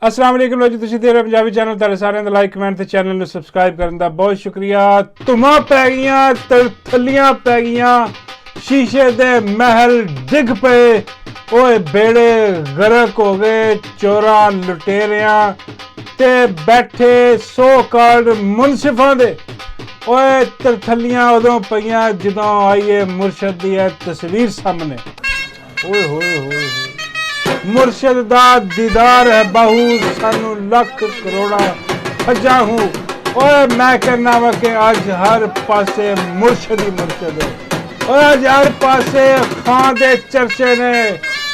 अस्सलाम वालेकुम जी, तुसीं देख रहे पंजाबी चैनल। तुहाडे सारिਆਂ ਦਾ ਲਾਈਕ ਕਮੈਂਟ ਤੇ ਚੈਨਲ ਨੂੰ ਸਬਸਕ੍ਰਾਈਬ ਕਰਨ ਦਾ ਬਹੁਤ ਸ਼ੁਕਰੀਆ। ਧੁੰਮਾਂ ਪੈ ਗਈਆਂ, ਥੱਲੀਆਂ ਪੈ ਗਈਆਂ, ਸ਼ੀਸ਼ੇ ਦੇ ਮਹਿਲ ਡਿੱਗ ਪਏ, ਓਏ ਬੇੜੇ ਗਰਕ ਹੋ ਗਏ ਚੋਰਾਂ ਲੁਟੇਰਿਆਂ ਤੇ ਬੈਠੇ ਸੋ ਕਾਲਡ ਮੁਨਸਿਫਾਂ ਦੇ। ਓਏ ਥੱਲੀਆਂ ਉਦੋਂ ਪਈਆਂ ਜਦੋਂ ਆਈਏ ਮੁਰਸ਼ਦ ਦੀ ਇਹ ਤਸਵੀਰ ਸਾਹਮਣੇ। ਓਏ ਹੋਏ ਹੋਏ मुर्शद दा दीदार है बाहू सानू लख करोड़ा खजा हूँ। ओए मैं कहना वा कि अज हर पासे मुर्शद ही मुर्शद है। और अज हर पासे खां दे चर्चे ने।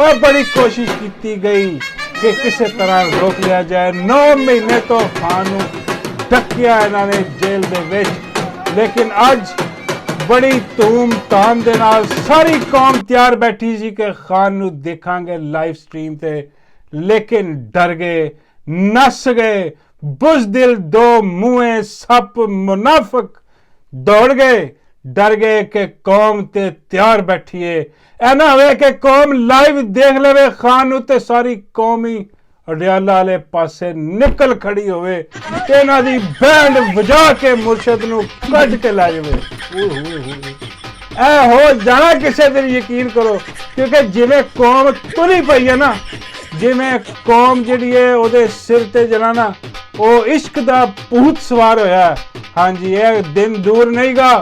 और बड़ी कोशिश की गई कि किसी तरह रोक लिया जाए। 9 महीने तो खान नू ढकिया इन्होंने जेल दे विच, लेकिन अज बड़ी धूम धाम दे नाल सारी कौम तैयार बैठी सी कि खान नू देखांगे लाइव स्ट्रीम ते, लेकिन डर गए, नस गए। बुज़दिल दो मुँहे सप मुनाफिक दौड़ गए, डर गए कि कौम ते तैयार बैठी है। ऐना होवे कि कौम लाइव देख लेवे खान नू ते सारी कौम ही अडियाला वाले पासे निकल खड़ी होवे ते इन्हां दी बैंड वजा के मुर्शद नू कढ के ला जावे। ऐ हो जाना किसे दिन, यकीन करो, क्योंकि जिवें कौम तुली पई है ना, जिवें कौम जिहड़ी है ओहदे सिर ते जरा ना ओ इश्क दा भूत सवार होया। हाँ जी, यह दिन दूर नहीं गा।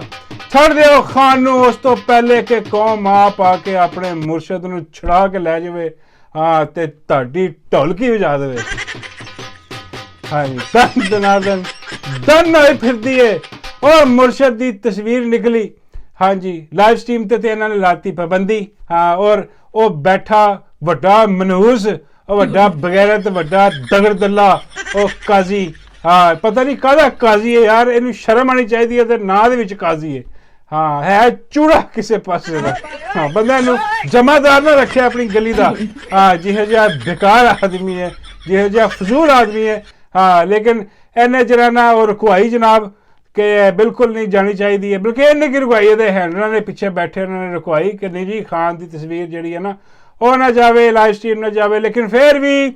छड़ दिओ खान नू उस तो पहले कि कौम आप आके अपने मुर्शद नू छुड़ा के लै जावे। हाँ ते तुहाडी ढोलकी वजा देवे। हाँ जी, दन दनादन दन होई फिरदी है। और मुर्शद दी तस्वीर निकली। हाँ जी, लाइव स्ट्रीम ते इन्होंने लाती पाबंदी। हाँ, और वो बैठा वड्डा मनहूस, वड्डा बगैरत, वड्डा दगड़दल्ला ओ काजी। हाँ, पता नहीं काहदा काजी है यार, इनू शर्म आनी चाहिए ते नां दे विच काजी है। हाँ, है चूड़ा किसी पासे का। हाँ, बंदा नू जमादार ना रखे अपनी गली का। हाँ, जिहो जिहा बेकार आदमी है, जिहो जिहा फजूल आदमी है। हाँ, लेकिन इन्हें जरा ना वो रुकवाई जनाब कि बिल्कुल नहीं जानी चाहिए, बल्कि इन्हें की रुकवाई है हैंडलर ने पिछे बैठे उन्होंने रुकवाई कि नहीं जी खान की तस्वीर जी है ना वो ना जाए, लाइव स्ट्रीम ना जाए। लेकिन फिर भी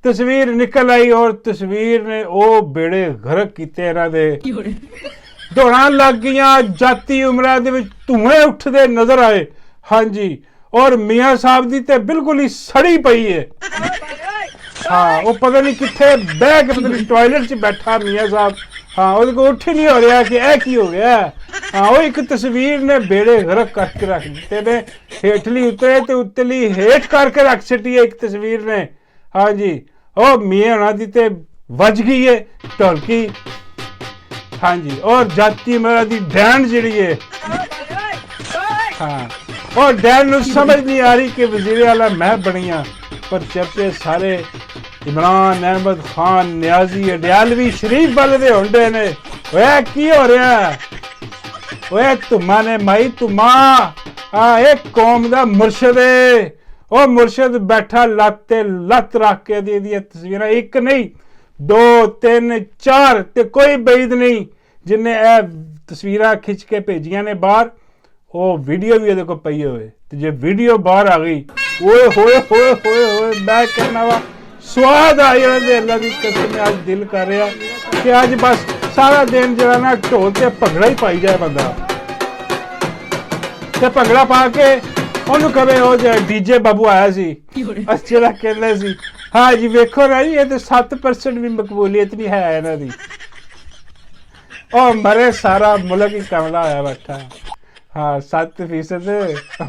तस्वीर निकल आई और तस्वीर ने वो बेड़े गरक किए इन्हों दे। दौड़ा लग गई, जाती उमरा दे विच धुएं उठते नजर आए। हाँ जी, और मियाँ साहब की तो बिल्कुल ही सड़ी पई है। हाँ, वो पता नहीं कितने बह के पता नहीं टॉयलेट च बैठा मियाँ साहब। हाँ, वो उठ ही नहीं हो रहा कि यह की हो गया। हाँ, वो एक तस्वीर ने बेड़े गरक करके रख दिते ने, हेठली उतरे तो उतली हेठ करके रख छटी है एक तस्वीर ने। हाँ जी, ओ मियाँ होना दी ते वज गई है ढोलकी। हाँ जी, और जाती मेरा दी डैन जिहड़ी है। हाँ, और डैन नू समझ नहीं आ रही कि वजीर आला मैं बनिया, पर चर्चे सारे इमरान अहमद खान न्याजी अडियालवी शरीफ वाले दे होंदे ने। ओए की हो रहा है? ओए तुमा ने माई तुमा। हाँ, एक कौम दा मुर्शद है। ओ मुर्शद बैठा लाते लत रख के दी तस्वीर एक नहीं 2 3 4 ते कोई बईद नहीं जिन्हें ए तस्वीर खिंच के भेजिया ने बाहर। वो वीडियो भी को पई होए ते जे वीडियो बाहर आ गई, ओए होए होए होए होए मैं कहना वा स्वाद आ जाए। अल्लाह की कसम आज दिल कर रहा कि आज बस सारा दिन जो ना ढोल ते भंगड़ा ही पाई जाए बंदा, ते भंगड़ा पा के ਉਹਨੂੰ ਕਵੇ ਉਹ ਜੇ ਡੀਜੇ ਬਾਬੂ ਆਇਆ ਸੀ ਜਿਹੜਾ ਕਹਿੰਦਾ ਸੀ ਹਾਂ ਜੀ ਵੇਖੋ ਨਾ ਜੀ ਇਹ ਤੇ 7% ਵੀ ਮਕਬੂਲੀਅਤ ਨਹੀਂ ਹੈ ਇਹਨਾਂ ਦੀ। ਉਹ ਮਰੇ ਸਾਰਾ ਮੁਲਕ ਹੀ ਕਮਲਾ ਹੋਇਆ ਬੈਠਾ। हाँ, 7%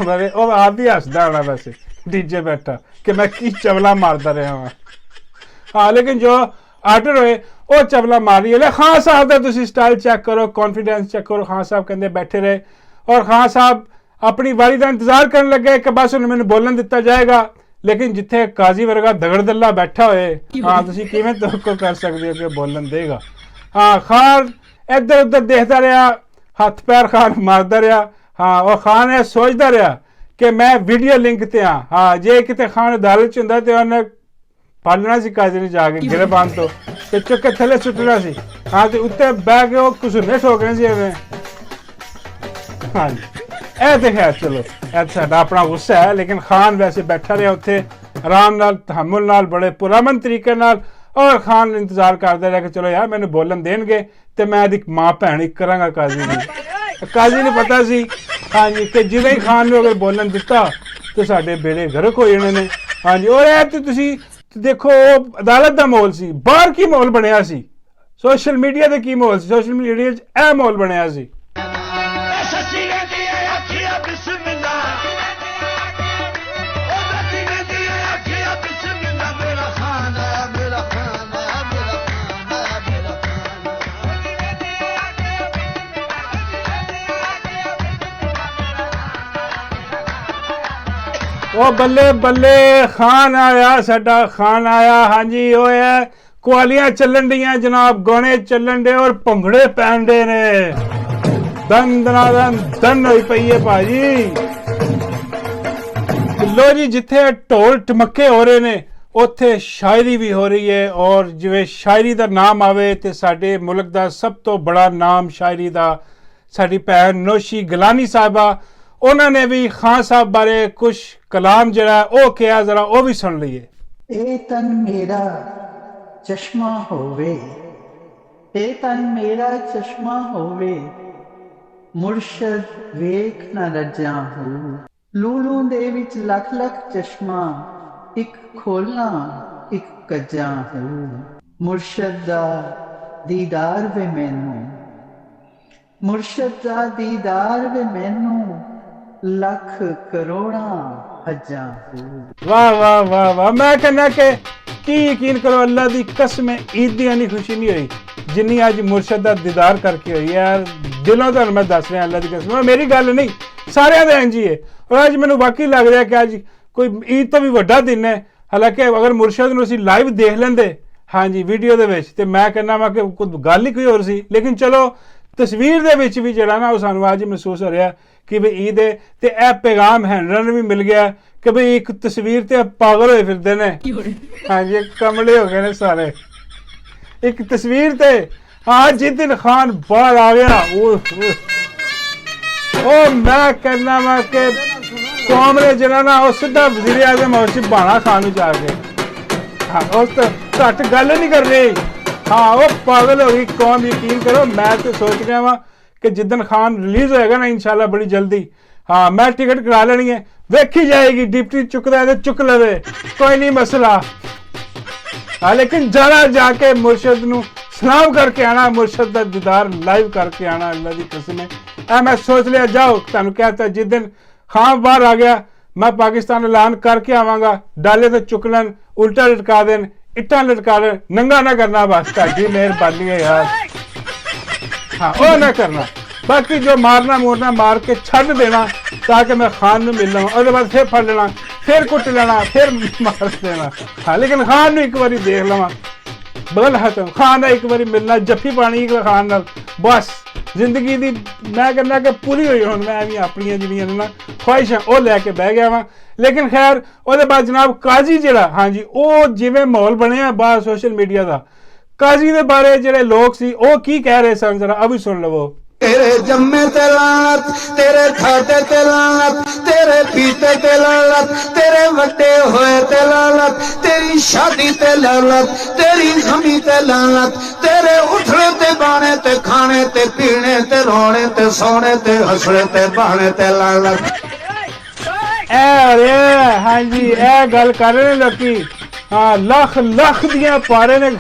मरे। ਉਹ ਆਪ ਹੀ ਹੱਸਦਾ ਹੋਣਾ ਵੈਸੇ ਡੀਜੇ ਬੈਠਾ ਕਿ ਮੈਂ ਕੀ ਚਵਲਾ ਮਾਰਦਾ ਰਿਹਾ ਹਾਂ। हाँ, लेकिन जो आर्टर होए वो चवला मार रही है। खान साहब का तुम स्टाइल चेक करो, कॉन्फिडेंस चेक करो। खान साहब कहते बैठे रहे और खान साहब अपनी वारी का इंतजार करने लगे कि बस उन्हें मैंने बोलन दिता जाएगा। लेकिन जिथे काजी वर्गा दगड़दल्ला बैठा होए, हाँ तुम किवें तवक्को कर सकते हो कि बोलन देगा। हाँ, खान इधर उधर देखता रहा, हथ पैर खान मारता रहा। हाँ, और खान यह सोचता रहा कि मैं वीडियो लिंक ते हाँ। हाँ, जे किते खान अदालत च हुंदा ते उन्हें फड़ लेना सी काजी ने जाके गिरबान तो चुक के थले सुटना सी। हाँ, तो उत्ते बह के वो घुसने ठोकने सी एवें। हाँ जी, ਇਹ ਤੇ ਖੈਰ ਚਲੋ ਇਹ ਸਾਡਾ ਆਪਣਾ ਗੁੱਸਾ ਹੈ। लेकिन खान वैसे बैठा रहा उत्थे आराम नाल तहम्मुल नाल बड़े पुरअमन तरीके नाल। और खान इंतजार करते रहे कि चलो यार मैंने बोलन देंगे तो मैं दी मां भैन एक करांगा काजी की। काजी ने पता सी हाँ जी कि जिदा ही खान ने अगर बोलन दिता तो साडे बेड़े गर्क हो जाने ने। हाँ जी और यह तो तुसी देखो अदालत का माहौल सी, बाहर की माहौल बनया सी, सोशल मीडिया ते की माहौल सी, सोशल मीडिया च यह माहौल बनया सी। ओ बल्ले बल्ले खान आया, साडा खान आया। हाँ जी वो है कुआलियां चलन दियां जनाब, गाने चलन दे और भंगड़े पैन दे ने, दन दनादन दन होई पई है भाजी। लो जी जिथे ढोल टमके हो रहे ने उत्थे शायरी भी हो रही है, और जिवें शायरी दा नाम आवे ते साडे मुल्क दा सब तो बड़ा नाम शायरी दा साडी भैन नौशी गिलानी साहिबा, उन्होंने भी खान साहब बारे कुछ कलाम जरा ओ किया, जरा ओ भी सुन लीए। ए तन मेरा चश्मा होवे, ए तन मेरा चश्मा होवे, मुर्शद वेख न रजा हो। लूलू दे विच लख लख चश्मा, एक खोलना एक कजा हो। मुर्शद दा दीदार वे मैनू, मुर्शद दा दीदार वे मैनू, लख करोड़ा हजा हो। वाह वाह वाह वाह। मैं कहना कि यकीन करो अल्लाह दी कसम ईद दी इन्नी खुशी नहीं हुई जिन्नी अज मुर्शद दा दीदार करके हुई यार। दिलों तो मैं दस रहा अल्लाह दी कसम, मेरी गल नहीं सारे दे इंज ही है। और अज मैनू वाकई लग रहा कि अज कोई ईद तो भी वड्डा दिन है। हालांकि अगर मुर्शद नूं असीं लाइव देख लेंदे हाँ जी वीडियो दे विच ते मैं कहना वा कि कोई गल ही कोई होर सी, लेकिन चलो तस्वीर दे विच भी जिहड़ा ना सानूं अज महसूस हो रहा कि भाई ईद है ते यह पैगाम हैंडलर ने भी मिल गया कि भाई एक तस्वीर ते पागल होए फिरदे ने। हाँ जी कमले हो गए ने सारे एक तस्वीर ते। हाँ जिस दिन खान बाहर आ गया ओ मैं कहना वा कि कौम ने जरा ना वो सीधा वज़ीर आज़म हाउस च बाणा खान नूं जाके हाँ उस घट गल नहीं कर रही। हाँ वो पागल हो गई कौम, यकीन करो। मैं तो सोच रहा वहाँ कि जिदन खान रिलीज होएगा ना इंशाल्लाह बड़ी जल्दी, हाँ मैं टिकट करा लेनी है, वेखी जाएगी डिप्टी चुकदा है तो चुक लवे कोई नहीं मसला। हाँ लेकिन जाना जाके मुर्शद नूं सलाम करके आना, मुर्शद दा दीदार लाइव करके आना, अल्लाह दी कसम है। मैं सोच लिया जाओ तुहानूं कहता जिस दिन खान बाहर आ गया मैं पाकिस्तान ऐलान करके आवांगा, डाले तो चुकलन उल्टा लटका देन, इट्टां लटका देन, नंगा ना करना बस तुहाडी मेहरबानी है यार। हाँ वो ना करना, बाकी जो मारना मोरना मार के छड़ देना ताकि मैं खान नूं मिल लवां, उसके बाद फिर फड़ लेना, फिर कुट लेना, फिर मार देना। हाँ लेकिन खान नूं एक बारी देख लवां, बगल हथ खान एक बारी मिलना, जफ्फी पानी खान नाल, बस जिंदगी दी मैं कहना कि पूरी हुई। हुण मैं भी अपनी जिहड़ियां ना ख्वाहिशां वो लैके बह गया वां। लेकिन खैर उसदे बाद जनाब काजी जिहड़ा हाँ जी वो जिवें माहौल बनिया बाहर सोशल मीडिया का, काजी दे बारे जिहड़े लोग सी वो की कह रहे सन जरा अभी सुन लवो। तेरे जम्मे ते लानत, तेरे खाते ते लानत, तेरे पीते ते लानत, तेरे वड्डे होए ते लानत, तेरी शादी ते लानत, तेरी खमी ते लानत, तेरे उठने ते बाने ते खाने ते पीने ते रोने ते सोने ते हंसने ते बहाने ते लानत। अरे हाँ जी ए गल कर रहे लोकी, हाँ लख लख दियां पारे ने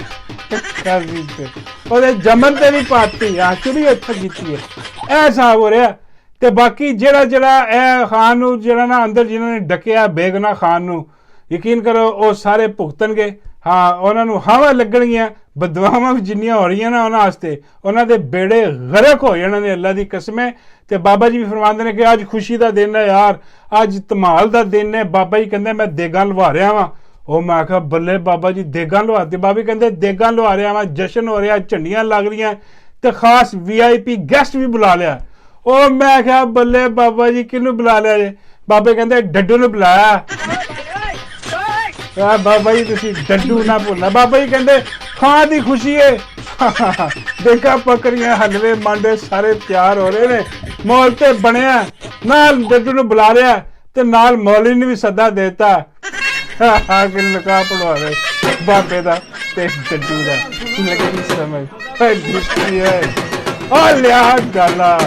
जमन ते भी पाती, हाँ चुड़ी अच्छा की है ए साहब हो रहा। ते बाकी जेड़ा जेड़ा ए खान नूं जेड़ा ना अंदर जिन्होंने डकिया बेगना खान नूं, यकीन करो वो सारे भुगतणगे। हाँ उन्होंने हवा लगणगियां, बदवावां भी जिन्नियां हो रही ना उन्होंने वास्ते उन्हों दे बेड़े गरक हो जाने ने अल्लाह दी कसम है। ते बाबा जी भी फरमाते हैं कि अज खुशी का दिन है यार, अज धमाल का दिन है। बाबा जी कहते मैं देगां लवा रहा वां। ਉਹ ਮੈਂ ਕਿਹਾ ਬੱਲੇ ਬਾਬਾ ਜੀ ਦੇਗਾਂ ਲਵਾਤੇ। ਬਾਬਾ ਕਹਿੰਦੇ ਦੇਗਾਂ ਲਵਾ ਰਿਹਾ ਵਾ, ਜਸ਼ਨ ਹੋ ਰਿਹਾ, ਝੰਡੀਆਂ ਲੱਗ ਰਹੀਆਂ ਤੇ ਖਾਸ VIP ਗੈਸਟ ਵੀ ਬੁਲਾ ਲਿਆ। ਉਹ ਮੈਂ ਕਿਹਾ ਬੱਲੇ ਬਾਬਾ ਜੀ ਕਿਹਨੂੰ ਬੁਲਾ ਲਿਆ ਜੇ? ਬਾਬੇ ਕਹਿੰਦੇ ਡੱਡੂ ਨੂੰ ਬੁਲਾਇਆ। ਬਾਬਾ ਜੀ ਤੁਸੀਂ ਡੱਡੂ ਨਾ ਭੁੱਲਣਾ। ਬਾਬਾ ਜੀ ਕਹਿੰਦੇ ਖਾਂ ਦੀ ਖੁਸ਼ੀ ਹੈ, ਦੇਗਾ ਪਕੜੀਆਂ ਹਲਵੇ ਮਾਂਡੇ ਸਾਰੇ ਤਿਆਰ ਹੋ ਰਹੇ ਨੇ, ਮੌਲ ਤੇ ਬਣਿਆ, ਨਾਲ ਡੱਡੂ ਨੂੰ ਬੁਲਾ ਲਿਆ ਤੇ ਨਾਲ ਮੌਲਵੀ ਨੇ ਵੀ ਸੱਦਾ ਦੇਤਾ। आगे लगा पड़वा रहे। ਬਾਬੇ ਦਾ ਤੇ ਡੱਡੂ ਦਾ ਲੱਗੀ ਸਮਝ ਓਏ ਦਿੱਤੀ ਓਏ ਓ ਲਿਆ ਗਾਲਾ